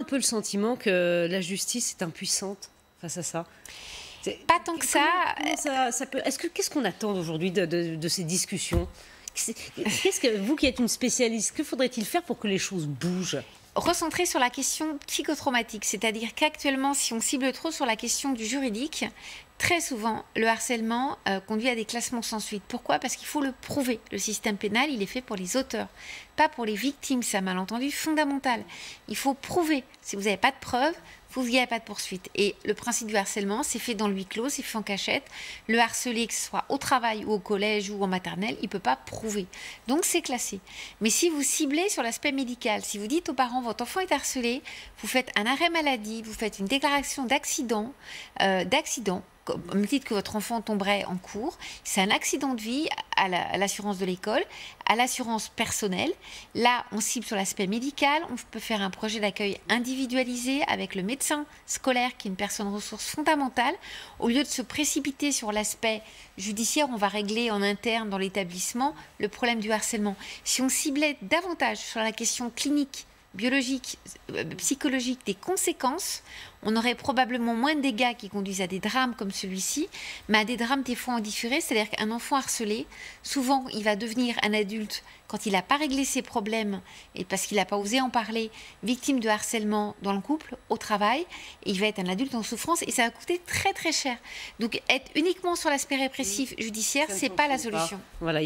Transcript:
peu le sentiment que la justice est impuissante face à ça? Pas tant que ça. Qu'est-ce qu'on attend aujourd'hui de ces discussions? Vous qui êtes une spécialiste, que faudrait-il faire pour que les choses bougent? Recentrer sur la question psychotraumatique, c'est-à-dire qu'actuellement, si on cible trop sur la question du juridique, très souvent, le harcèlement conduit à des classements sans suite. Pourquoi? Parce qu'il faut le prouver. Le système pénal, il est fait pour les auteurs, pas pour les victimes. C'est un malentendu fondamental. Il faut prouver. Si vous n'avez pas de preuves, il n'y a pas de poursuite. Et le principe du harcèlement, c'est fait dans le huis clos, c'est fait en cachette. Le harcelé, que ce soit au travail ou au collège ou en maternelle, il ne peut pas prouver. Donc c'est classé. Mais si vous ciblez sur l'aspect médical, si vous dites aux parents, votre enfant est harcelé, vous faites un arrêt maladie, vous faites une déclaration d'accident, au même titre que votre enfant tomberait en cours, c'est un accident de vie à l'assurance de l'école, à l'assurance personnelle. Là, on cible sur l'aspect médical, on peut faire un projet d'accueil individualisé avec le médecin scolaire qui est une personne ressource fondamentale. Au lieu de se précipiter sur l'aspect judiciaire, on va régler en interne dans l'établissement le problème du harcèlement. Si on ciblait davantage sur la question clinique, biologique, psychologique des conséquences, on aurait probablement moins de dégâts qui conduisent à des drames comme celui-ci, mais à des drames des fois en différé, c'est-à-dire qu'un enfant harcelé, souvent il va devenir un adulte quand il n'a pas réglé ses problèmes et parce qu'il n'a pas osé en parler, victime de harcèlement dans le couple, au travail, et il va être un adulte en souffrance et ça va coûter très très cher. Donc être uniquement sur l'aspect répressif judiciaire, c'est pas la solution. Voilà.